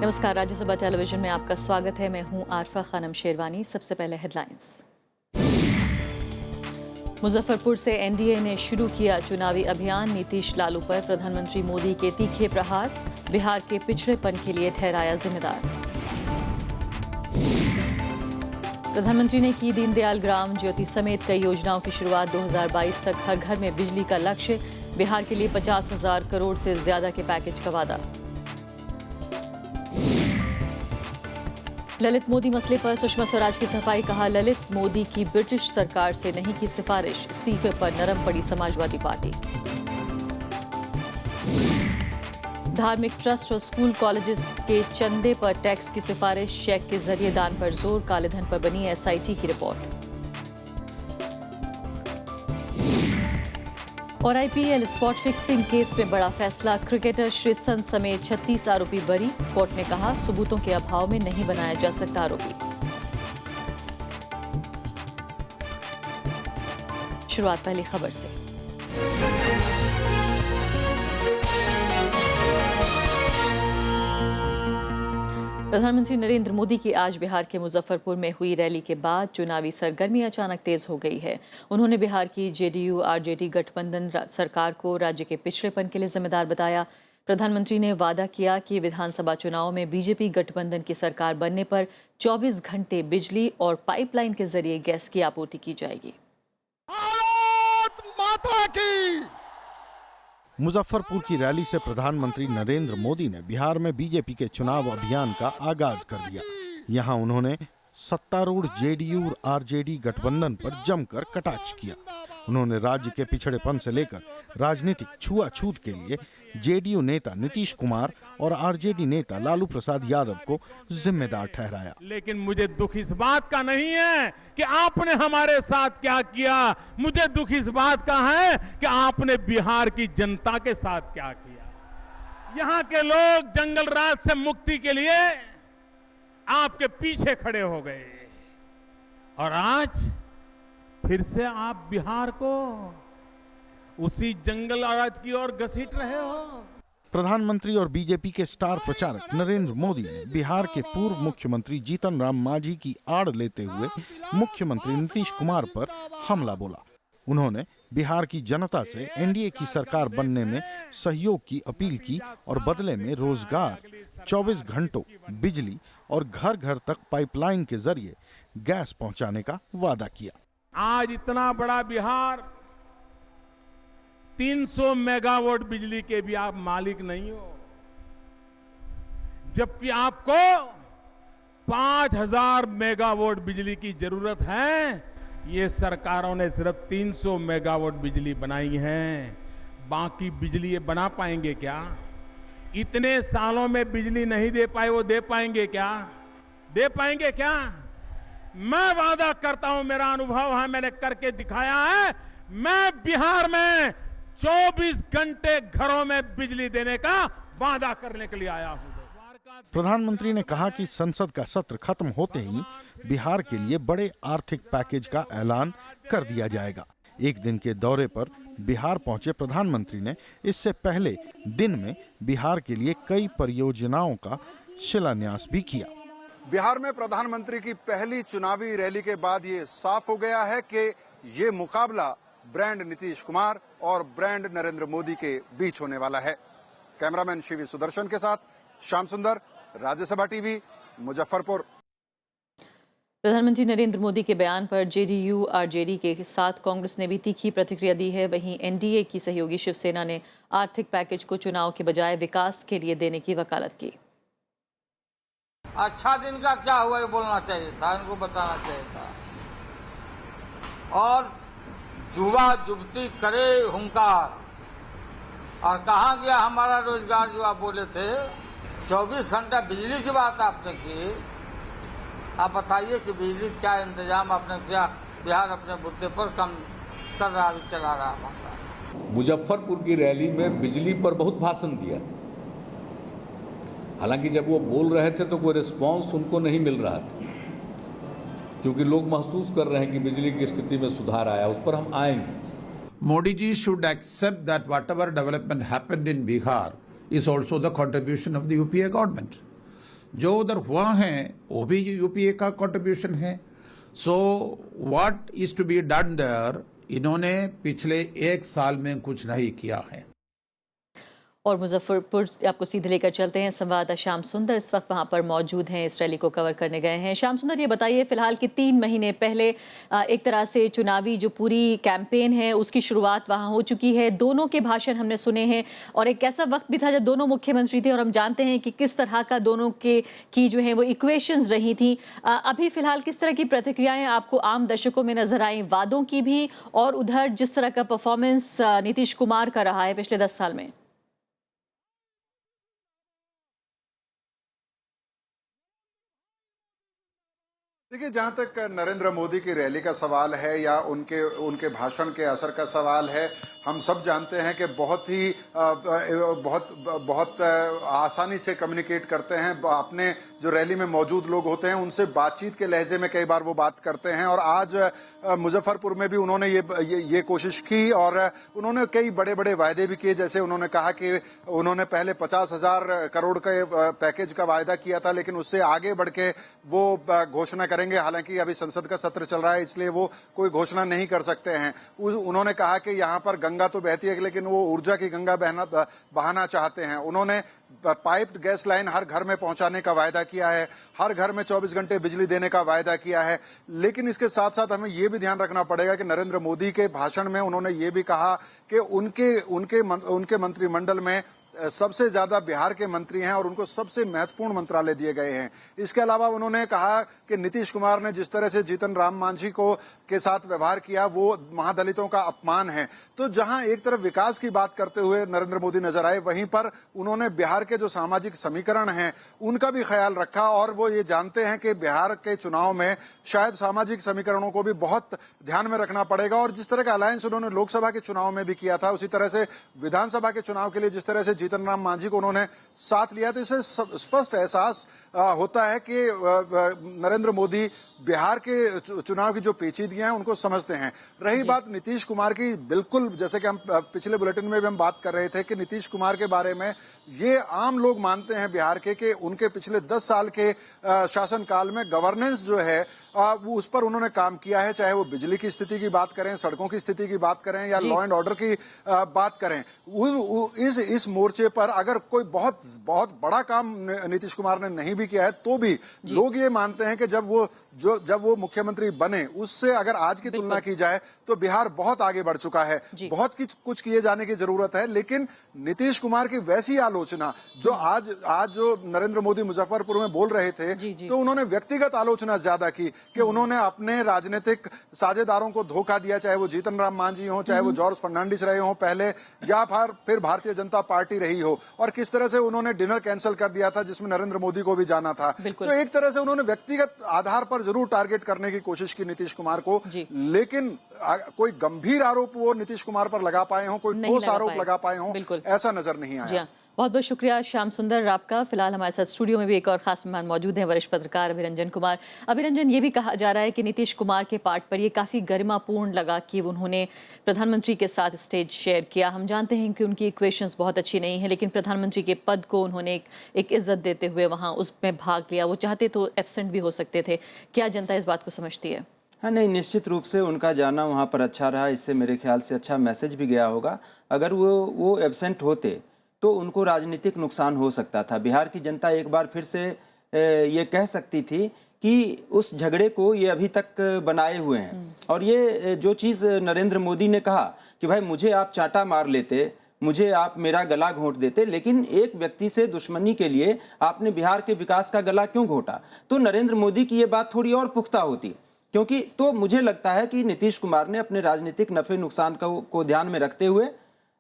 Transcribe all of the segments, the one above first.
नमस्कार, राज्यसभा टेलीविजन में आपका स्वागत है। मैं हूं आरफा खानम शेरवानी। सबसे पहले हेडलाइंस। मुजफ्फरपुर से एनडीए ने शुरू किया चुनावी अभियान। नीतीश लालू पर प्रधानमंत्री मोदी के तीखे प्रहार। बिहार के पिछड़ेपन के लिए ठहराया जिम्मेदार। प्रधानमंत्री ने की दीनदयाल ग्राम ज्योति समेत कई योजनाओं की शुरुआत। 2022 तक हर घर में बिजली का लक्ष्य। बिहार के लिए 50,000 करोड़ से ज्यादा के पैकेज का वादा। ललित मोदी मसले पर सुषमा स्वराज की सफाई। कहा, ललित मोदी की ब्रिटिश सरकार से नहीं की सिफारिश। इस्तीफे पर नरम पड़ी समाजवादी पार्टी। धार्मिक ट्रस्ट और स्कूल कॉलेजेस के चंदे पर टैक्स की सिफारिश। चेक के जरिए दान पर जोर। कालेधन पर बनी एसआईटी की रिपोर्ट। और आईपीएल स्पॉट फिक्सिंग केस में बड़ा फैसला। क्रिकेटर श्रीसंत समेत 36 आरोपी बरी। कोर्ट ने कहा, सबूतों के अभाव में नहीं बनाया जा सकता आरोपी। शुरुआत पहली खबर से। प्रधानमंत्री नरेंद्र मोदी की आज बिहार के मुजफ्फरपुर में हुई रैली के बाद चुनावी सरगर्मी अचानक तेज हो गई है। उन्होंने बिहार की जेडीयू आरजेडी गठबंधन सरकार को राज्य के पिछड़ेपन के लिए जिम्मेदार बताया। प्रधानमंत्री ने वादा किया कि विधानसभा चुनाव में बीजेपी गठबंधन की सरकार बनने पर 24 घंटे बिजली और पाइपलाइन के जरिए गैस की आपूर्ति की जाएगी। भारत माता की। मुजफ्फरपुर की रैली से प्रधानमंत्री नरेंद्र मोदी ने बिहार में बीजेपी के चुनाव अभियान का आगाज कर दिया। यहां उन्होंने सत्तारूढ़ जेडीयू और आरजेडी गठबंधन पर जमकर कटाक्ष किया। उन्होंने राज्य के पिछड़ेपन से लेकर राजनीतिक छुआछूत के लिए जेडीयू नेता नीतीश कुमार और आरजेडी नेता लालू प्रसाद यादव को जिम्मेदार ठहराया। लेकिन मुझे दुख इस बात का नहीं है कि आपने हमारे साथ क्या किया, मुझे दुख इस बात का है कि आपने बिहार की जनता के साथ क्या किया। यहां के लोग जंगल राज से मुक्ति के लिए आपके पीछे खड़े हो गए और आज फिर से आप बिहार को उसी जंगल राज की ओर घसीट रहे हो। प्रधानमंत्री और बीजेपी के स्टार प्रचारक नरेंद्र मोदी ने बिहार के पूर्व मुख्यमंत्री जीतन राम मांझी की आड़ लेते हुए मुख्यमंत्री नीतीश कुमार पर हमला बोला। उन्होंने बिहार की जनता से एनडीए की सरकार बनने में सहयोग की अपील की और बदले में रोजगार, 24 घंटों बिजली और घर घर तक पाइपलाइन के जरिए गैस पहुंचाने का वादा किया। आज इतना बड़ा बिहार, 300 मेगावाट बिजली के भी आप मालिक नहीं हो, जबकि आपको 5,000 मेगावाट बिजली की जरूरत है। ये सरकारों ने सिर्फ 300 मेगावाट बिजली बनाई है। बाकी बिजली ये बना पाएंगे क्या? इतने सालों में बिजली नहीं दे पाए, वो दे पाएंगे क्या? दे पाएंगे क्या? मैं वादा करता हूं, मेरा अनुभव है, मैंने करके दिखाया है। मैं बिहार में 24 घंटे घरों में बिजली देने का वादा करने के लिए आया हूं। प्रधानमंत्री ने कहा कि संसद का सत्र खत्म होते ही बिहार के लिए बड़े आर्थिक पैकेज का ऐलान कर दिया जाएगा। एक दिन के दौरे पर बिहार पहुंचे प्रधानमंत्री ने इससे पहले दिन में बिहार के लिए कई परियोजनाओं का शिलान्यास भी किया। बिहार में प्रधानमंत्री की पहली चुनावी रैली के बाद ये साफ हो गया है कि ये मुकाबला ब्रांड नीतीश कुमार और ब्रांड नरेंद्र मोदी के बीच होने वाला है। कैमरामैन शिवी सुदर्शन के साथ श्याम सुंदर, राज्यसभा टीवी, मुजफ्फरपुर। प्रधानमंत्री नरेंद्र मोदी के बयान पर जेडीयू आरजेडी के साथ कांग्रेस ने भी तीखी प्रतिक्रिया दी है। वहीं एनडीए की सहयोगी शिवसेना ने आर्थिक पैकेज को चुनाव के बजाय विकास के लिए देने की वकालत की। अच्छा दिन का क्या हुआ ये बोलना चाहिए था, इनको बताना चाहिए था। और जुआ जुबती करे हुंकार, और कहाँ गया हमारा रोजगार जो आप बोले थे। 24 घंटा बिजली की बात आपने की। आप बताइए कि बिजली क्या इंतजाम आपने किया? बिहार अपने मुद्दे पर कम कर रहा, अभी चला रहा मामला। मुजफ्फरपुर की रैली में बिजली पर बहुत भाषण दिया। हालांकि जब वो बोल रहे थे तो कोई रिस्पांस उनको नहीं मिल रहा था, क्योंकि लोग महसूस कर रहे हैं कि बिजली की स्थिति में सुधार आया। उस पर हम आएंगे। Modi ji should accept that whatever development happened in Bihar is also the contribution of the UPA government. जो उधर हुआ है वो भी यूपीए का कंट्रीब्यूशन है. So what is to be done there, इन्होंने पिछले 1 साल में कुछ नहीं किया है. और मुजफ्फरपुर आपको सीधे लेकर चलते हैं। संवाददाता श्याम सुंदर इस वक्त वहां पर मौजूद हैं, इस रैली को कवर करने गए हैं। श्याम सुंदर, ये बताइए, फिलहाल कि 3 महीने पहले एक तरह से चुनावी जो पूरी कैंपेन है उसकी शुरुआत वहां हो चुकी है। दोनों के भाषण हमने सुने हैं और एक ऐसा वक्त भी था जब दोनों मुख्यमंत्री थे और हम जानते हैं कि किस तरह का दोनों की जो है वो इक्वेशंस रही थी। अभी फिलहाल किस तरह की प्रतिक्रियाएं आपको आम दर्शकों में नजर आई, वादों की भी और उधर जिस तरह का परफॉर्मेंस नीतीश कुमार का रहा है पिछले 10 साल में? देखिए, जहां तक नरेंद्र मोदी की रैली का सवाल है या उनके भाषण के असर का सवाल है, हम सब जानते हैं कि बहुत आसानी से कम्युनिकेट करते हैं। अपने जो रैली में मौजूद लोग होते हैं उनसे बातचीत के लहजे में कई बार वो बात करते हैं। और आज मुजफ्फरपुर में भी उन्होंने ये कोशिश की और उन्होंने कई बड़े बड़े वायदे भी किए। जैसे उन्होंने कहा कि उन्होंने पहले 50,000 करोड़ के पैकेज का वायदा किया था, लेकिन उससे आगे बढ़ के वो घोषणा करेंगे। हालांकि अभी संसद का सत्र चल रहा है, इसलिए वो कोई घोषणा नहीं कर सकते हैं। उन्होंने कहा कि यहाँ पर गंगा तो बहती है, लेकिन वो ऊर्जा की गंगा बहाना चाहते हैं। उन्होंने पाइप्ड गैस लाइन हर घर में पहुंचाने का वायदा किया है, हर घर में 24 घंटे बिजली देने का वायदा किया है। लेकिन इसके साथ साथ हमें यह भी ध्यान रखना पड़ेगा कि नरेंद्र मोदी के भाषण में उन्होंने ये भी कहा कि उनके मंत्रिमंडल में सबसे ज्यादा बिहार के मंत्री हैं और उनको सबसे महत्वपूर्ण मंत्रालय दिए गए हैं। इसके अलावा उन्होंने कहा कि नीतीश कुमार ने जिस तरह से जीतन राम मांझी के साथ व्यवहार किया वो महादलितों का अपमान है। तो जहां एक तरफ विकास की बात करते हुए नरेंद्र मोदी नजर आए, वहीं पर उन्होंने बिहार के जो सामाजिक समीकरण हैं उनका भी ख्याल रखा। और वो ये जानते हैं कि बिहार के चुनाव में शायद सामाजिक समीकरणों को भी बहुत ध्यान में रखना पड़ेगा। और जिस तरह का अलायंस उन्होंने लोकसभा के चुनाव में भी किया था, उसी तरह से विधानसभा के चुनाव के लिए जिस तरह से जीतन राम मांझी को उन्होंने साथ लिया, तो इससे स्पष्ट एहसास होता है कि नरेंद्र मोदी बिहार के चुनाव की जो पेचीदगियां हैं उनको समझते हैं। रही बात नीतीश कुमार की, बिल्कुल जैसे कि हम पिछले बुलेटिन में भी हम बात कर रहे थे कि नीतीश कुमार के बारे में ये आम लोग मानते हैं बिहार के कि उनके पिछले 10 साल के शासनकाल में गवर्नेंस जो है वो उस पर उन्होंने काम किया है। चाहे वो बिजली की स्थिति की बात करें, सड़कों की स्थिति की बात करें या लॉ एंड ऑर्डर की बात करें, इस मोर्चे पर अगर कोई बहुत बहुत बड़ा काम नीतीश कुमार ने नहीं भी किया है, तो भी लोग ये मानते हैं कि जब वो मुख्यमंत्री बने उससे अगर आज की तुलना की जाए तो बिहार बहुत आगे बढ़ चुका है। बहुत कुछ किए जाने की जरूरत है। लेकिन नीतीश कुमार की वैसी आलोचना जो आज जो नरेंद्र मोदी मुजफ्फरपुर में बोल रहे थे, तो उन्होंने व्यक्तिगत आलोचना ज्यादा की कि उन्होंने अपने राजनीतिक साझेदारों को धोखा दिया, चाहे वो जीतन राम मांझी हो, चाहे वो जॉर्ज फर्नांडिस रहे हो पहले, या फिर भारतीय जनता पार्टी रही हो, और किस तरह से उन्होंने डिनर कैंसिल कर दिया था जिसमें नरेंद्र मोदी को भी जाना था। तो एक तरह से उन्होंने व्यक्तिगत आधार पर जरूर टारगेट करने की कोशिश की नीतीश कुमार को, लेकिन कोई गंभीर आरोप वो नीतीश कुमार पर लगा पाए हो, कोई ठोस आरोप लगा पाए हो, ऐसा नजर नहीं आया। बहुत बहुत शुक्रिया श्याम सुंदर आपका। फिलहाल हमारे साथ स्टूडियो में भी एक और खास मेहमान मौजूद हैं, वरिष्ठ पत्रकार अभिरंजन कुमार। अभिरंजन, ये भी कहा जा रहा है कि नीतीश कुमार के पार्ट पर ये काफ़ी गरिमापूर्ण लगा कि उन्होंने प्रधानमंत्री के साथ स्टेज शेयर किया। हम जानते हैं कि उनकी इक्वेशंस बहुत अच्छी नहीं है, लेकिन प्रधानमंत्री के पद को उन्होंने एक इज्जत देते हुए वहाँ उसमें भाग लिया। वो चाहते तो एब्सेंट भी हो सकते थे। क्या जनता इस बात को समझती है? हाँ, नहीं, निश्चित रूप से उनका जाना वहाँ पर अच्छा रहा। इससे मेरे ख्याल से अच्छा मैसेज भी गया होगा। अगर वो एब्सेंट होते तो उनको राजनीतिक नुकसान हो सकता था। बिहार की जनता एक बार फिर से ये कह सकती थी कि उस झगड़े को ये अभी तक बनाए हुए हैं। और ये जो चीज़ नरेंद्र मोदी ने कहा कि भाई मुझे आप चांटा मार लेते, मुझे आप मेरा गला घोंट देते, लेकिन एक व्यक्ति से दुश्मनी के लिए आपने बिहार के विकास का गला क्यों घोंटा? तो नरेंद्र मोदी की ये बात थोड़ी और पुख्ता होती, क्योंकि तो मुझे लगता है कि नीतीश कुमार ने अपने राजनीतिक नफे नुकसान को ध्यान में रखते हुए,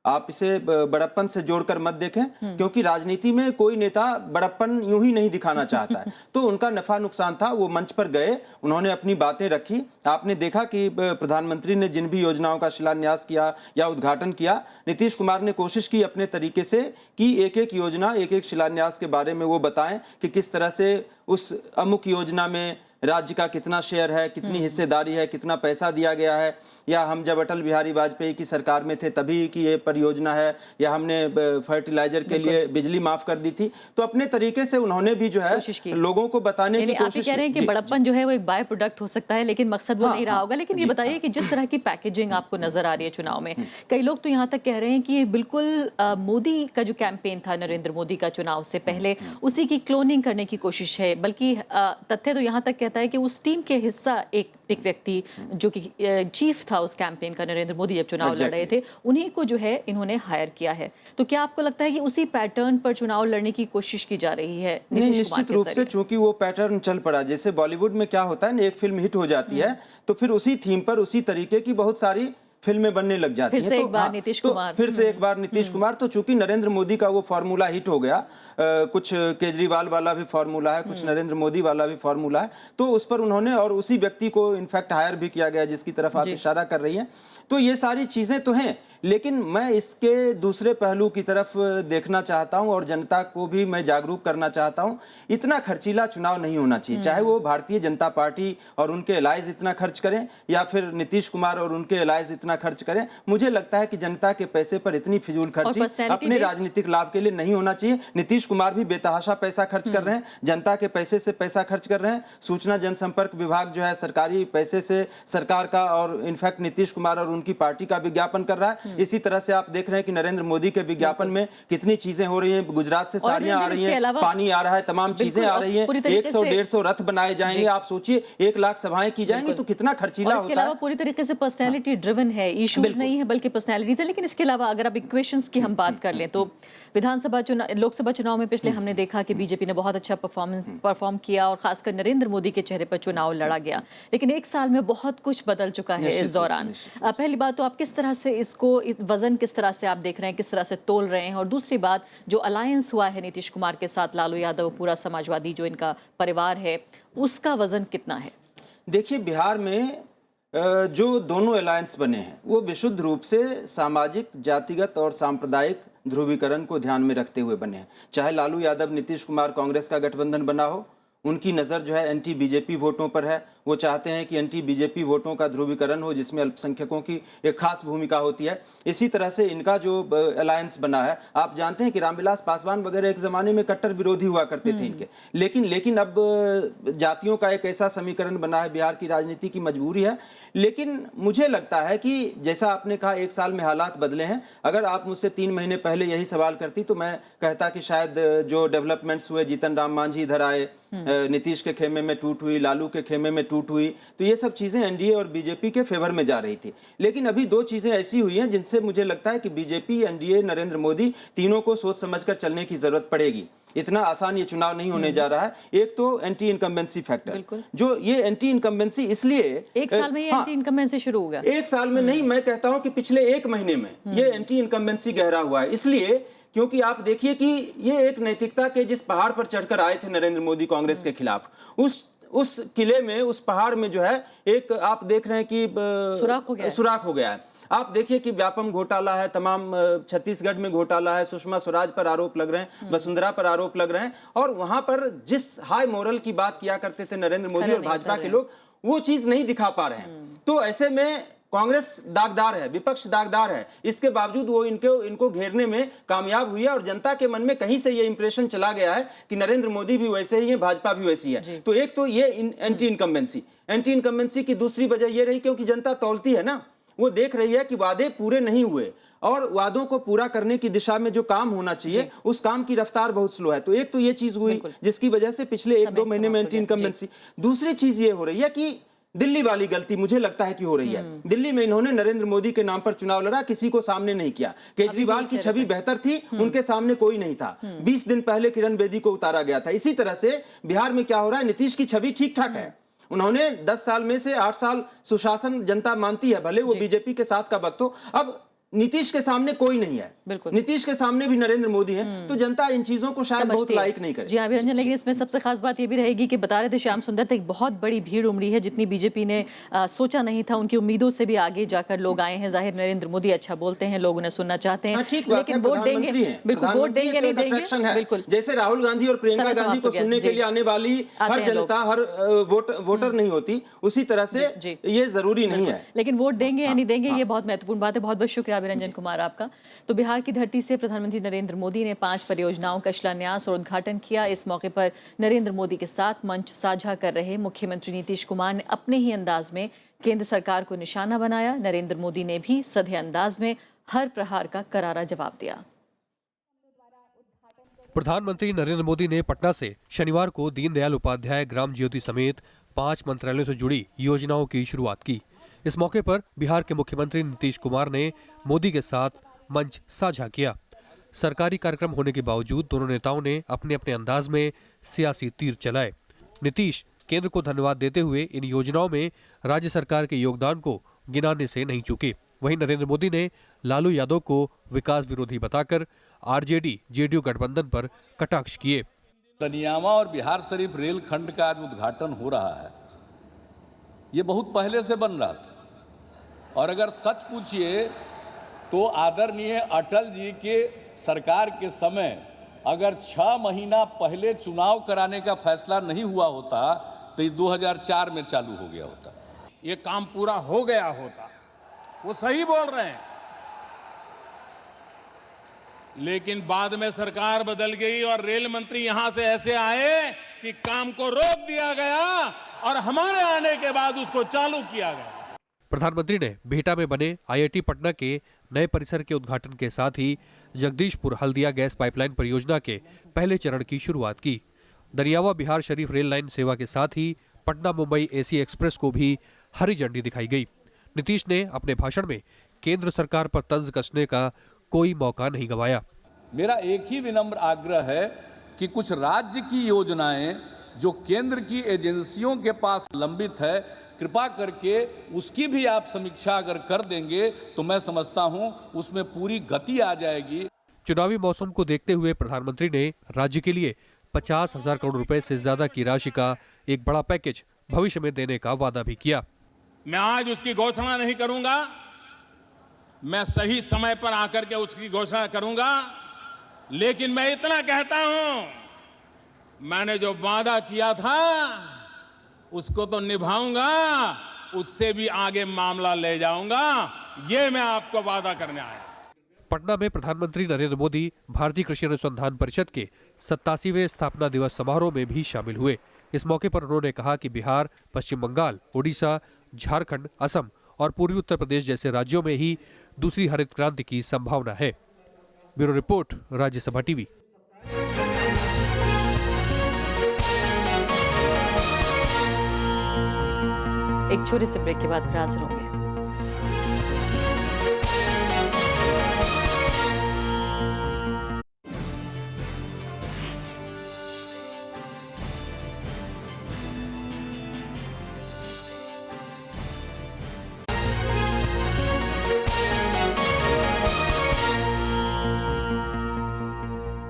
आप इसे बड़प्पन से जोड़कर मत देखें, क्योंकि राजनीति में कोई नेता बड़प्पन यूं ही नहीं दिखाना चाहता है। तो उनका नफा नुकसान था, वो मंच पर गए, उन्होंने अपनी बातें रखी। आपने देखा कि प्रधानमंत्री ने जिन भी योजनाओं का शिलान्यास किया या उद्घाटन किया, नीतीश कुमार ने कोशिश की अपने तरीके से कि एक एक योजना, एक एक शिलान्यास के बारे में वो बताएं कि किस तरह से उस अमुक योजना में राज्य का कितना शेयर है, कितनी हिस्सेदारी है, कितना पैसा दिया गया है, या हम जब अटल बिहारी वाजपेयी की सरकार में थे तभी की ये परियोजना है, या हमने फर्टिलाइजर के लिए बिजली माफ कर दी थी। तो अपने तरीके से उन्होंने भी जो है लोगों को बताने की कोशिश कह रहे हैं कि बड़प्पन जो है वो एक बाय प्रोडक्ट हो सकता है, लेकिन मकसद वो नहीं रहा होगा। लेकिन ये बताइए कि जिस तरह की पैकेजिंग आपको नजर आ रही है चुनाव में, कई लोग तो यहाँ तक कह रहे हैं कि ये बिल्कुल मोदी का जो कैंपेन था, नरेंद्र मोदी का चुनाव से पहले, उसी की क्लोनिंग करने की कोशिश है। बल्कि तथ्य तो यहाँ तक कहता है कि उस टीम के हिस्सा एक व्यक्ति जो कि चीफ था उस कैंपेन का, नरेंद्र मोदी जब चुनाव लड़ रहे थे, उन्हीं को जो है इन्होंने हायर किया है। तो क्या आपको लगता है कि उसी पैटर्न पर चुनाव लड़ने की कोशिश की जा रही है? नहीं, निश्चित रूप से, चूंकि वो पैटर्न चल पड़ा। जैसे बॉलीवुड में क्या होता है ना, एक फिल्म हिट हो जाती है तो फिर उसी थीम पर उसी तरीके की बहुत सारी फिल्में बनने लग जाती हैं। फिर से एक बार नीतीश कुमार। तो चूंकि नरेंद्र मोदी का वो फार्मूला हिट हो गया, कुछ केजरीवाल वाला भी फार्मूला है, कुछ नरेंद्र मोदी वाला भी फार्मूला है, तो उस पर उन्होंने और उसी व्यक्ति को इनफैक्ट हायर भी किया गया जिसकी तरफ आप इशारा कर रही हैं। तो ये सारी चीजें तो हैं, लेकिन मैं इसके दूसरे पहलू की तरफ देखना चाहता हूं और जनता को भी मैं जागरूक करना चाहता हूं। इतना खर्चीला चुनाव नहीं होना चाहिए, चाहे वो भारतीय जनता पार्टी और उनके एलाइज इतना खर्च करें या फिर नीतीश कुमार और उनके एलाइज इतना खर्च करें। मुझे लगता है कि जनता के पैसे पर इतनी फिजूल खर्ची अपने राजनीतिक लाभ के लिए नहीं होना चाहिए। नीतीश कुमार भी बेतहाशा पैसा खर्च कर रहे हैं, जनता के पैसे से पैसा खर्च कर रहे हैं। सूचना जनसंपर्क विभाग जो है सरकारी पैसे से सरकार का और इनफैक्ट नीतीश कुमार और उनकी पार्टी का विज्ञापन कर रहा है। इसी तरह से आप देख रहे हैं कि नरेंद्र मोदी के विज्ञापन में कितनी चीजें हो रही हैं। गुजरात से साड़ियां आ रही हैं, पानी आ रहा है, तमाम चीजें आ रही हैं। 100-150 रथ बनाए जाएंगे। आप सोचिए 1 लाख सभाएं की जाएंगी तो कितना खर्चीला होता है। पूरी तरीके से पर्सनैलिटी ड्रिवन है, इश्यूज नहीं है बल्कि पर्सनैलिटीज है। लेकिन इसके अलावा अगर आप इक्वेशंस की हम बात कर लें तो विधानसभा चुनाव, लोकसभा चुनाव में पिछले हमने देखा कि बीजेपी ने बहुत अच्छा परफॉर्म किया और खासकर नरेंद्र मोदी के चेहरे पर चुनाव लड़ा गया। लेकिन 1 साल में बहुत कुछ बदल चुका है इस दौरान। पहली बात तो आप किस तरह से इसको वजन किस तरह से आप देख रहे हैं, किस तरह से तोल रहे हैं? और दूसरी बात, जो अलायंस हुआ है नीतीश कुमार के साथ, लालू यादव, पूरा समाजवादी जो इनका परिवार है, उसका वजन कितना है? देखिए, बिहार में जो दोनों अलायंस बने हैं वो विशुद्ध रूप से सामाजिक, जातिगत और सांप्रदायिक ध्रुवीकरण को ध्यान में रखते हुए बने हैं। चाहे लालू यादव नीतीश कुमार कांग्रेस का गठबंधन बना हो, उनकी नज़र जो है एंटी बीजेपी वोटों पर है। वो चाहते हैं कि एंटी बीजेपी वोटों का ध्रुवीकरण हो जिसमें अल्पसंख्यकों की एक खास भूमिका होती है। इसी तरह से इनका जो अलायंस बना है, आप जानते हैं कि रामविलास पासवान वगैरह एक ज़माने में कट्टर विरोधी हुआ करते थे इनके, लेकिन अब जातियों का एक ऐसा समीकरण बना है, बिहार की राजनीति की मजबूरी है। लेकिन मुझे लगता है कि जैसा आपने कहा 1 साल में हालात बदले हैं। अगर आप मुझसे 3 महीने पहले यही सवाल करती तो मैं कहता कि शायद जो डेवलपमेंट्स हुए, जीतन राम मांझी इधर आए, नीतीश के खेमे में टूट हुई, लालू के खेमे में टूट हुई, तो ये सब चीजें एनडीए और बीजेपी के फेवर में जा रही थी। लेकिन अभी 2 चीजें ऐसी हुई हैं जिनसे मुझे लगता है कि बीजेपी, एनडीए, नरेंद्र मोदी तीनों को सोच समझकर चलने की जरूरत पड़ेगी। इतना आसान ये चुनाव नहीं होने जा रहा है। एक तो एंटी इनकम्बेंसी फैक्टर, जो ये एंटी इनकम्बेंसी इसलिए 1 साल में ये एंटी इनकम्बेंसी शुरू हो गया। 1 साल में नहीं, मैं कहता हूं कि पिछले 1 महीने में ये एंटी इनकम्बेंसी गहरा हुआ है। इसलिए क्योंकि आप देखिए कि ये एक नैतिकता के जिस पहाड़ पर चढ़कर आए थे नरेंद्र मोदी कांग्रेस के खिलाफ, उस किले में, उस पहाड़ में जो है एक आप देख रहे हैं कि सुराख हो गया है। आप देखिए कि व्यापम घोटाला है, तमाम छत्तीसगढ़ में घोटाला है, सुषमा स्वराज पर आरोप लग रहे हैं, वसुंधरा पर आरोप लग रहे हैं, और वहां पर जिस हाई मोरल की बात किया करते थे नरेंद्र मोदी और भाजपा के लोग, वो चीज नहीं दिखा पा रहे हैं। तो ऐसे में कांग्रेस दागदार है, विपक्ष दागदार है, इसके बावजूद वो इनको घेरने में कामयाब हुई है। और जनता के मन में कहीं से ये इंप्रेशन चला गया है कि नरेंद्र मोदी भी वैसे ही है, भाजपा भी वैसी है। तो एक तो ये एंटी इनकम्बेंसी की दूसरी वजह ये रही क्योंकि जनता तौलती है ना, वो देख रही है कि वादे पूरे नहीं हुए और वादों को पूरा करने की दिशा में जो काम होना चाहिए उस काम की रफ्तार बहुत स्लो है। तो एक तो ये चीज हुई जिसकी वजह से पिछले 1-2 महीने में एंटी इनकम्बेंसी। दूसरी चीज ये हो रही है कि दिल्ली वाली गलती मुझे लगता है कि हो रही है। दिल्ली में इन्होंने नरेंद्र मोदी के नाम पर चुनाव लड़ा, किसी को सामने नहीं किया। केजरीवाल की छवि बेहतर थी, उनके सामने कोई नहीं था। 20 दिन पहले किरण बेदी को उतारा गया था। इसी तरह से बिहार में क्या हो रहा है, नीतीश की छवि ठीक ठाक है। उन्होंने 10 साल में से 8 साल सुशासन जनता मानती है, भले वो बीजेपी के साथ का वक्त हो। अब नीतीश के सामने कोई नहीं है, बिल्कुल। नीतीश के सामने भी नरेंद्र मोदी हैं, तो जनता इन चीजों को शायद बहुत लाइक नहीं करे। जी हाँ अभिरंजन, लेकिन इसमें सबसे खास बात ये भी रहेगी कि बता रहे थे श्याम सुंदर, एक बहुत बड़ी भीड़ उमड़ी है, जितनी बीजेपी ने सोचा नहीं था, उनकी उम्मीदों से भी आगे जाकर लोग आए हैं। जाहिर नरेंद्र मोदी अच्छा बोलते हैं, लोग उन्हें सुनना चाहते हैं, लेकिन वोट देंगे, बिल्कुल वोट देंगे नहीं देंगे, बिल्कुल। जैसे राहुल गांधी और प्रियंका गांधी को सुनने के लिए आने वाली हर जनता, हर वोटर नहीं होती, उसी तरह से ये जरूरी नहीं है। लेकिन वोट देंगे या नहीं देंगे, ये बहुत महत्वपूर्ण बात है। बहुत बहुत शुक्रिया अभिरंजन कुमार आपका। तो बिहार की धरती से प्रधानमंत्री नरेंद्र मोदी ने 5 परियोजनाओं का शिलान्यास और उद्घाटन किया। इस मौके पर नरेंद्र मोदी के साथ मंच साझा कर रहे मुख्यमंत्री नीतीश कुमार ने अपने ही अंदाज में केंद्र सरकार को निशाना बनाया। नरेंद्र मोदी ने भी सधे अंदाज में हर प्रहार का करारा जवाब दिया। प्रधानमंत्री नरेंद्र मोदी ने पटना से शनिवार को दीनदयाल उपाध्याय ग्राम ज्योति समेत 5 मंत्रालयों से जुड़ी योजनाओं की शुरुआत की। इस मौके पर बिहार के मुख्यमंत्री नीतीश कुमार ने मोदी के साथ मंच साझा किया। सरकारी कार्यक्रम होने के बावजूद दोनों नेताओं ने अपने अपने अंदाज में सियासी तीर चलाए। नीतीश केंद्र को धन्यवाद देते हुए इन योजनाओं में राज्य सरकार के योगदान को गिनाने से नहीं चूके। वहीं नरेंद्र मोदी ने लालू यादव को विकास विरोधी बताकर आरजेडी जेडीयू गठबंधन पर कटाक्ष किए। दनियामा और बिहार शरीफ रेल खंड का आज उद्घाटन हो रहा है, ये बहुत पहले से बन रहा था। और अगर सच पूछिए तो आदरणीय अटल जी के सरकार के समय अगर 6 महीना पहले चुनाव कराने का फैसला नहीं हुआ होता तो ये 2004 में चालू हो गया होता। ये काम पूरा हो गया होता, वो सही बोल रहे हैं। लेकिन बाद में सरकार बदल गई और रेल मंत्री यहां से ऐसे आए कि काम को रोक दिया गया और हमारे आने के बाद उसको चालू किया गया। प्रधानमंत्री ने बिहटा में बने आईआईटी पटना के नए परिसर के उद्घाटन के साथ ही जगदीशपुर हल्दिया गैस पाइपलाइन परियोजना के पहले चरण की शुरुआत की। दनियावा बिहार शरीफ रेल लाइन सेवा के साथ ही पटना मुंबई एसी एक्सप्रेस को भी हरी झंडी दिखाई गई। नीतीश ने अपने भाषण में केंद्र सरकार पर तंज कसने का कोई मौका नहीं गंवाया। मेरा एक ही विनम्र आग्रह है कि कुछ राज्य की योजनाएं जो केंद्र की एजेंसियों के पास लंबित है, कृपा करके उसकी भी आप समीक्षा अगर कर देंगे तो मैं समझता हूं उसमें पूरी गति आ जाएगी। चुनावी मौसम को देखते हुए प्रधानमंत्री ने राज्य के लिए 50,000 करोड़ रुपए से ज्यादा की राशि का एक बड़ा पैकेज भविष्य में देने का वादा भी किया। मैं आज उसकी घोषणा नहीं करूंगा, मैं सही समय पर आकर के उसकी घोषणा करूंगा, लेकिन मैं इतना कहता हूं, मैंने जो वादा किया था उसको तो निभाऊंगा, उससे भी आगे मामला ले जाऊंगा, ये मैं आपको वादा करने आया। पटना में प्रधानमंत्री नरेंद्र मोदी भारतीय कृषि अनुसंधान परिषद के 87वें स्थापना दिवस समारोह में भी शामिल हुए। इस मौके पर उन्होंने कहा कि बिहार, पश्चिम बंगाल, ओडिशा, झारखंड, असम और पूर्वी उत्तर प्रदेश जैसे राज्यों में ही दूसरी हरित क्रांति की संभावना है। Bureau report, Rajya Sabha TV. एक छोटे से ब्रेक के बाद फिर हाजिर होंगे।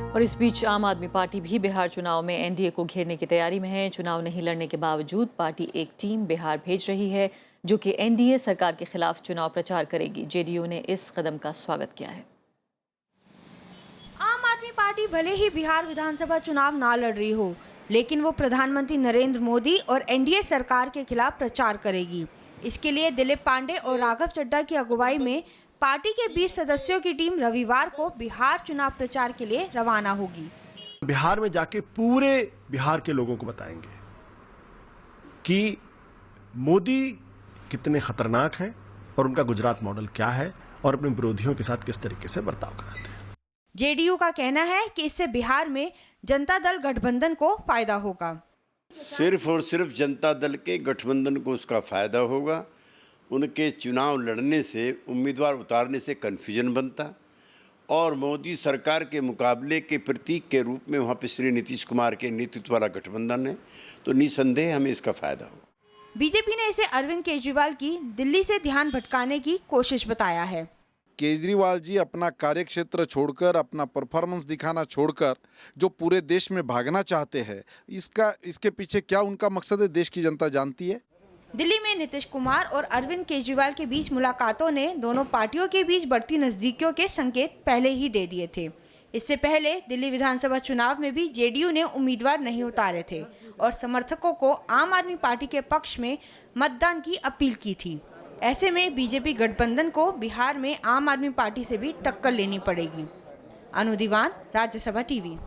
और इस बीच आम आदमी पार्टी भी बिहार चुनाव में एनडीए को घेरने की तैयारी में है। चुनाव नहीं लड़ने के बावजूद पार्टी एक टीम बिहार भेज रही है जो कि एनडीए सरकार के खिलाफ चुनाव प्रचार करेगी। जेडीयू ने इस कदम का स्वागत किया है। आम आदमी पार्टी भले ही बिहार विधानसभा चुनाव ना लड़ रही हो, लेकिन वो प्रधानमंत्री नरेंद्र मोदी और एनडीए सरकार के खिलाफ प्रचार करेगी। इसके लिए दिलीप पांडे और राघव चड्ढा की अगुवाई में पार्टी के 20 सदस्यों की टीम रविवार को बिहार चुनाव प्रचार के लिए रवाना होगी। बिहार में जाके पूरे बिहार के लोगों को बताएंगे कि मोदी कितने खतरनाक हैं और उनका गुजरात मॉडल क्या है और अपने विरोधियों के साथ किस तरीके से बर्ताव कराते हैं। जेडीयू का कहना है कि इससे बिहार में जनता दल गठबंधन को फायदा होगा। सिर्फ और सिर्फ जनता दल के गठबंधन को उसका फायदा होगा। उनके चुनाव लड़ने से, उम्मीदवार उतारने से कन्फ्यूजन बनता और मोदी सरकार के मुकाबले के प्रतीक के रूप में वहाँ पे श्री नीतीश कुमार के नेतृत्व वाला गठबंधन है, तो निसंदेह हमें इसका फायदा होगा। बीजेपी ने इसे अरविंद केजरीवाल की दिल्ली से ध्यान भटकाने की कोशिश बताया है। केजरीवाल जी अपना कार्यक्षेत्र छोड़कर, अपना परफॉर्मेंस दिखाना छोड़कर जो पूरे देश में भागना चाहते हैं, इसके पीछे क्या उनका मकसद है, देश की जनता जानती है। दिल्ली में नीतीश कुमार और अरविंद केजरीवाल के बीच मुलाकातों ने दोनों पार्टियों के बीच बढ़ती नजदीकियों के संकेत पहले ही दे दिए थे। इससे पहले दिल्ली विधानसभा चुनाव में भी जेडीयू ने उम्मीदवार नहीं उतारे थे और समर्थकों को आम आदमी पार्टी के पक्ष में मतदान की अपील की थी। ऐसे में बीजेपी गठबंधन को बिहार में आम आदमी पार्टी से भी टक्कर लेनी पड़ेगी। अनु दीवान, राज्यसभा टीवी।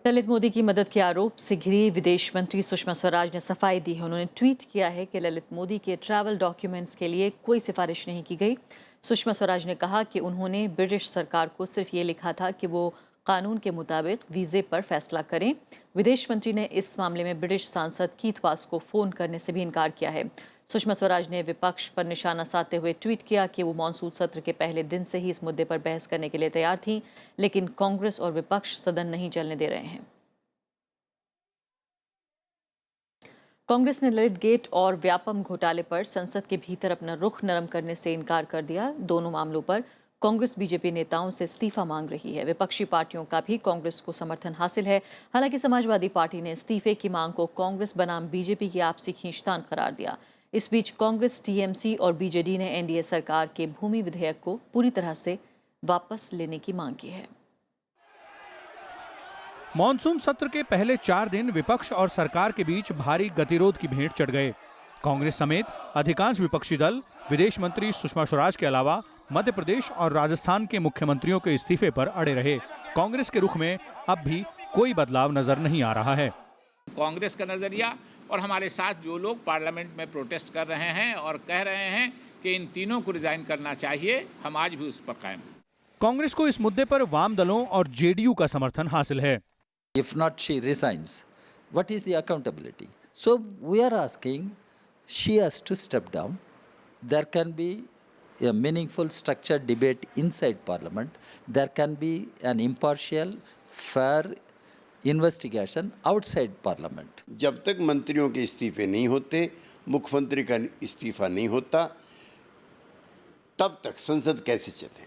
ललित मोदी की मदद के आरोप से घिरी विदेश मंत्री सुषमा स्वराज ने सफाई दी है। उन्होंने ट्वीट किया है कि ललित मोदी के ट्रैवल डॉक्यूमेंट्स के लिए कोई सिफारिश नहीं की गई। सुषमा स्वराज ने कहा कि उन्होंने ब्रिटिश सरकार को सिर्फ ये लिखा था कि वो कानून के मुताबिक वीजे पर फैसला करें। विदेश मंत्री ने इस मामले में ब्रिटिश सांसद कीथ वास को फोन करने से भी इनकार किया है। सुषमा स्वराज ने विपक्ष पर निशाना साधते हुए ट्वीट किया कि वो मॉनसून सत्र के पहले दिन से ही इस मुद्दे पर बहस करने के लिए तैयार थीं, लेकिन कांग्रेस और विपक्ष सदन नहीं चलने दे रहे हैं। कांग्रेस ने ललित गेट और व्यापम घोटाले पर संसद के भीतर अपना रुख नरम करने से इनकार कर दिया। दोनों मामलों पर कांग्रेस बीजेपी नेताओं से इस्तीफा मांग रही है। विपक्षी पार्टियों का भी कांग्रेस को समर्थन हासिल है। हालांकि समाजवादी पार्टी ने इस्तीफे की मांग को कांग्रेस बनाम बीजेपी की आपसी खींचतान करार दिया। इस बीच कांग्रेस, टीएमसी और बीजेडी ने एनडीए सरकार के भूमि विधेयक को पूरी तरह से वापस लेने की मांग की है। मॉनसून सत्र के पहले 4 दिन विपक्ष और सरकार के बीच भारी गतिरोध की भेंट चढ़ गए। कांग्रेस समेत अधिकांश विपक्षी दल विदेश मंत्री सुषमा स्वराज के अलावा मध्य प्रदेश और राजस्थान के मुख्यमंत्रियों के इस्तीफे पर अड़े रहे। कांग्रेस के रुख में अब भी कोई बदलाव नजर नहीं आ रहा है। कांग्रेस का नजरिया और हमारे साथ जो लोग पार्लियामेंट में प्रोटेस्ट कर रहे हैं और कह रहे हैं कि इन तीनों को रिजाइन करना चाहिए, हम आज भी उस पर कायम हैं। कांग्रेस को इस मुद्दे पर वाम दलों और जेडीयू का समर्थन हासिल है। If not she resigns, what is the accountability? So we are asking she has to step down. There can be a meaningful structured debate inside parliament. There can be an impartial, fair investigation outside parliament. जब तक मंत्रियों के इस्तीफे नहीं होते, मुख्यमंत्री का इस्तीफा नहीं होता, तब तक संसद कैसे चले?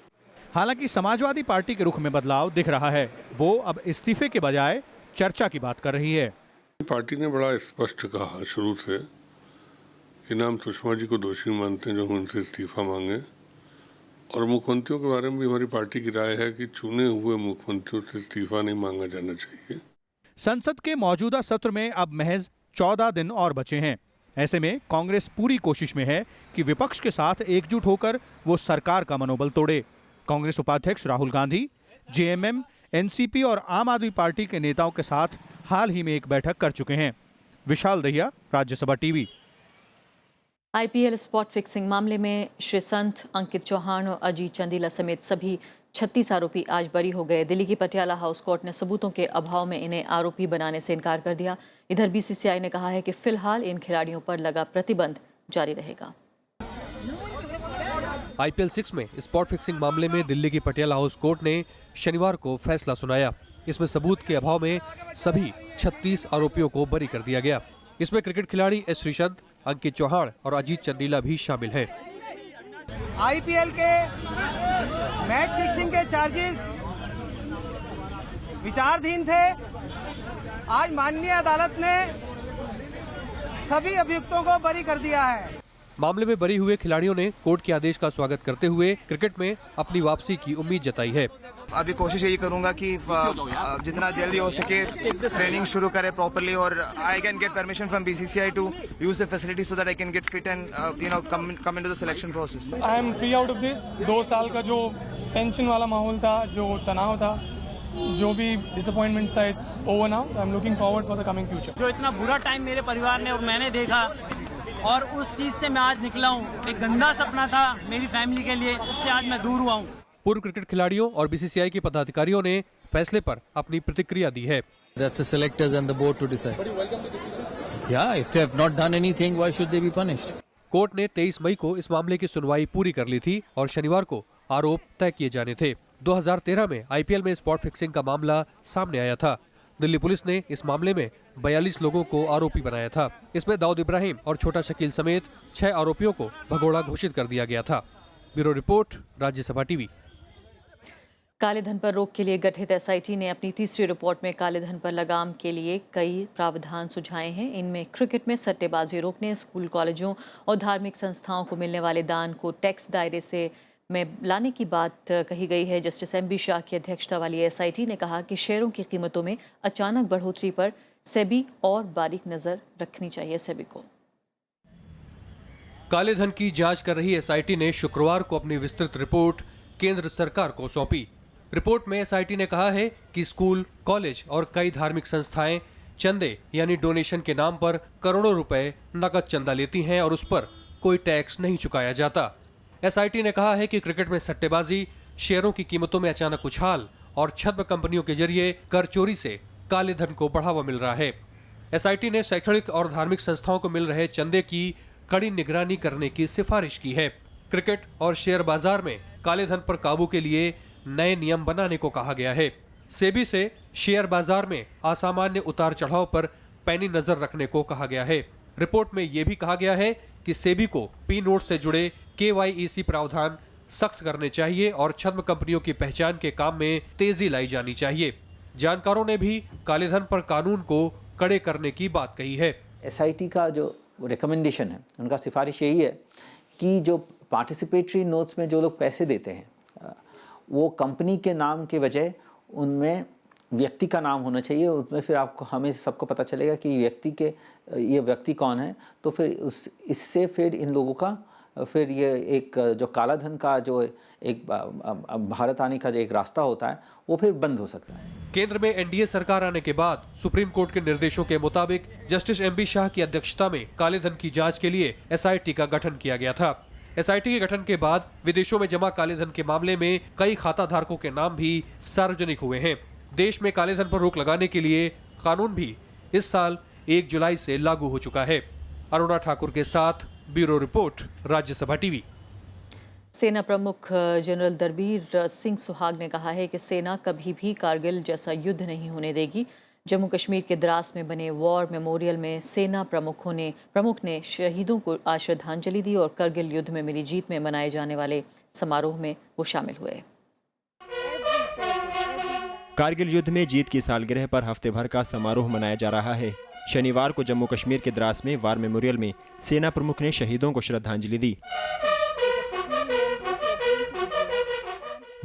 हालांकि समाजवादी पार्टी के रुख में बदलाव दिख रहा है। वो अब इस्तीफे के बजाय चर्चा की बात कर रही है। पार्टी ने बड़ा स्पष्ट कहा शुरू से कि नाम सुषमा जी को दोषी मानते हैं जो उनसे इस्तीफा मांगे, और मुख्यमंत्रियों के बारे में भी हमारी पार्टी की राय है कि चुने हुए मुख्यमंत्रियों से इस्तीफा नहीं मांगा जाना चाहिए। संसद के मौजूदा सत्र में अब महज 14 दिन और बचे हैं। ऐसे में कांग्रेस पूरी कोशिश में है कि विपक्ष के साथ एकजुट होकर वो सरकार का मनोबल तोड़े। कांग्रेस उपाध्यक्ष राहुल गांधी, जेएमएम, एनसीपी और आम आदमी पार्टी के नेताओं के साथ हाल ही में एक बैठक कर चुके हैं। Vishal Dahiya, Rajya Sabha TV. IPL spot fixing मामले में श्री संत, अंकित चौहान और अजीत चंदीला समेत सभी 36 आरोपी आज बरी हो गए। दिल्ली की पटियाला हाउस कोर्ट ने सबूतों के अभाव में इन्हें आरोपी बनाने से इनकार कर दिया। इधर बीसीसीआई ने कहा है कि फिलहाल इन खिलाड़ियों पर लगा प्रतिबंध जारी रहेगा। आईपीएल 6 में स्पॉट फिक्सिंग मामले में दिल्ली की पटियाला हाउस कोर्ट ने शनिवार को फैसला सुनाया। इसमें सबूत के अभाव में सभी 36 आरोपियों को बरी कर दिया गया। इसमें क्रिकेट खिलाड़ी एस श्रीसंत, अंकित चौहान और अजीत चंदीला भी शामिल हैं। आईपीएल के मैच फिक्सिंग के चार्जेस विचाराधीन थे। आज माननीय अदालत ने सभी अभियुक्तों को बरी कर दिया है। मामले में बरी हुए खिलाड़ियों ने कोर्ट के आदेश का स्वागत करते हुए क्रिकेट में अपनी वापसी की उम्मीद जताई है। अभी कोशिश यही करूंगा कि जितना जल्दी हो सके ट्रेनिंग शुरू करें प्रॉपर्ली, और I can get permission from BCCI to use the facility so that I can get fit and come into the selection process. I am free out of this. 2 साल का जो टेंशन वाला माहौल था, जो तनाव था, जो भी डिसअपॉइंटमेंट्स था, it's over now. I am looking forward for the coming future. जो इतना बुरा टाइम मेरे परिवार ने और मैंने देखा, और उस चीज से मैं आज निकला हूँ। एक गंदा सपना था मेरी फैमिली के लिए, उससे आज मैं दूर हुआ हूँ। पूर्व क्रिकेट खिलाड़ियों और बीसीसीआई के पदाधिकारियों ने फैसले पर अपनी प्रतिक्रिया दी है। That's the selectors and the board to decide. Yeah, if they have not done anything, why should they be punished? Court ने 23 मई को इस मामले की सुनवाई पूरी कर ली थी और शनिवार को आरोप तय किए जाने थे। 2013 में आईपीएल में स्पॉट फिक्सिंग का मामला सामने आया था। दिल्ली पुलिस ने इस मामले में 42 लोगों को आरोपी बनाया था। इसमें दाऊद इब्राहिम और छोटा शकील समेत 6 आरोपियों को भगोड़ा घोषित कर दिया गया था। Bureau report, Rajya Sabha TV. काले धन पर रोक के लिए गठित एसआईटी ने अपनी तीसरी रिपोर्ट में काले धन पर लगाम के लिए कई प्रावधान सुझाए हैं। इनमें क्रिकेट में सट्टेबाजी रोकने, स्कूल, कॉलेजों और धार्मिक संस्थाओं को मिलने वाले दान को टैक्स दायरे से में लाने की बात कही गई है। जस्टिस एमबी शाह की अध्यक्षता वाली एसआईटी ने कहा कि शेयरों की कीमतों में अचानक बढ़ोतरी पर सेबी और बारीक नजर रखनी चाहिए। सेबी को काले धन की जांच कर रही एसआईटी ने शुक्रवार को अपनी विस्तृत रिपोर्ट केंद्र सरकार को सौंपी। रिपोर्ट में एसआईटी ने कहा है कि स्कूल, कॉलेज और कई धार्मिक संस्थाएं चंदे यानी डोनेशन के नाम पर करोड़ों रुपए नकद चंदा लेती हैं और उस पर कोई टैक्स नहीं चुकाया जाता। एसआईटी ने कहा है कि क्रिकेट में सट्टेबाजी, शेयरों की कीमतों में अचानक उछाल और छद्म कंपनियों के जरिए कर चोरी से काले धन को बढ़ावा मिल रहा है। एसआईटी ने शैक्षणिक और धार्मिक संस्थाओं को मिल रहे चंदे की कड़ी निगरानी करने की सिफारिश की है। क्रिकेट और शेयर बाजार में काले धन पर काबू के लिए नए नियम बनाने को कहा गया है। सेबी से शेयर बाजार में असामान्य उतार चढ़ाव पर पैनी नजर रखने को कहा गया है। रिपोर्ट में यह भी कहा गया है कि सेबी को पी नोट से जुड़े KYEC प्रावधान सख्त करने चाहिए और छद्म कंपनियों की पहचान के काम में तेजी लाई जानी चाहिए। जानकारों ने भी काले धन पर कानून को कड़े करने की बात कही है। एसआईटी का जो रिकमेंडेशन है, उनका सिफारिश यही है कि जो पार्टिसिपेटरी नोट्स में जो लोग पैसे देते हैं वो कंपनी के नाम के बजाय उनमें व्यक्ति का नाम होना चाहिए। उसमें फिर आपको हमें सबको पता चलेगा कि ये व्यक्ति कौन है। तो फिर इससे फिर इन लोगों का फिर ये एक जो काला धन का जो एक भारत आने का जो एक रास्ता होता है वो फिर बंद हो सकता है। केंद्र में एनडीए सरकार आने के बाद सुप्रीम कोर्ट के निर्देशों के मुताबिक जस्टिस एमबी शाह की अध्यक्षता में काले धन की जांच के लिए एसआईटी का गठन किया गया था। एसआईटी के गठन के बाद विदेशों में जमा काले धन के मामले में कई खाता धारकों के नाम भी सार्वजनिक हुए हैं। देश में काले धन पर रोक लगाने के लिए कानून भी इस साल 1 जुलाई से लागू हो चुका है। अरुणा ठाकुर के साथ ब्यूरो रिपोर्ट, राज्यसभा टीवी। सेना प्रमुख जनरल दलबीर सिंह सुहाग ने कहा है कि सेना कभी भी कारगिल जैसा युद्ध नहीं होने देगी। जम्मू कश्मीर के द्रास में बने वॉर मेमोरियल में सेना प्रमुख ने शहीदों को आज श्रद्धांजलि दी और करगिल युद्ध में मिली जीत में मनाए जाने वाले समारोह में वो शामिल हुए। कारगिल युद्ध में जीत की सालगिरह पर हफ्ते भर का समारोह मनाया जा रहा है। शनिवार को जम्मू कश्मीर के द्रास में वार मेमोरियल में सेना प्रमुख ने शहीदों को श्रद्धांजलि दी।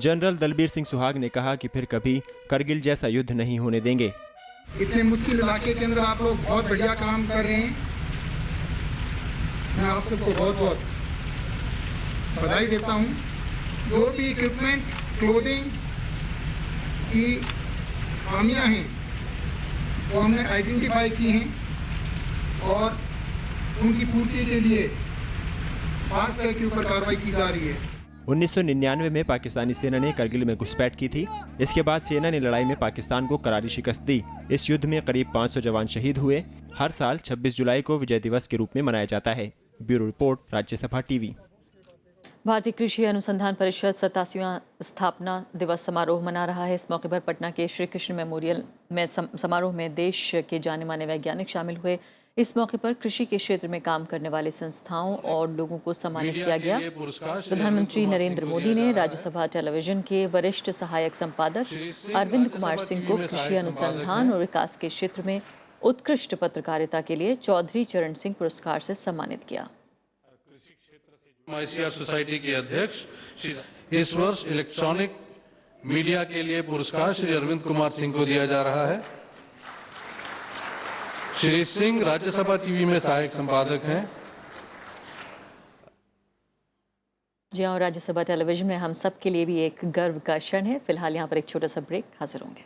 जनरल दलबीर सिंह सुहाग ने कहा कि फिर कभी करगिल जैसा युद्ध नहीं होने देंगे। इतने मुश्किल इलाके के अंदर आप लोग बहुत बढ़िया काम कर रहे हैं। मैं आप सबको बहुत बहुत बधाई देता हूं। जो भी इक्विपमेंट, क्लोथिंग की खामियां हैं वो हमने आइडेंटिफाई की हैं और उनकी पूर्ति के लिए फास्ट ट्रैक के ऊपर कार्रवाई की जा रही है। 1999 में पाकिस्तानी सेना ने करगिल में घुसपैठ की थी। इसके बाद सेना ने लड़ाई में पाकिस्तान को करारी शिकस्त दी। इस युद्ध में करीब 500 जवान शहीद हुए। हर साल 26 जुलाई को विजय दिवस के रूप में मनाया जाता है। Bureau report, Rajya Sabha TV. भारतीय कृषि अनुसंधान परिषद 87वां स्थापना दिवस समारोह मना रहा है। इस मौके पर पटना के श्री कृष्ण मेमोरियल में समारोह में देश के जाने माने वैज्ञानिक शामिल हुए। इस मौके पर कृषि के क्षेत्र में काम करने वाले संस्थाओं और लोगों को सम्मानित किया गया। प्रधानमंत्री नरेंद्र मोदी ने राज्यसभा टेलीविजन के वरिष्ठ सहायक संपादक अरविंद कुमार सिंह को कृषि अनुसंधान और विकास के क्षेत्र में उत्कृष्ट पत्रकारिता के लिए चौधरी चरण सिंह पुरस्कार से सम्मानित किया। ICR सोसाइटी के अध्यक्ष, इस वर्ष इलेक्ट्रॉनिक मीडिया के लिए पुरस्कार श्री अरविंद कुमार सिंह को दिया जा रहा है। श्री सिंह राज्यसभा टीवी में सहायक संपादक हैं। जी और राज्यसभा टेलीविजन में हम सब के लिए भी एक गर्व का क्षण है। फिलहाल यहाँ पर एक छोटा सा ब्रेक, हाजिर होंगे।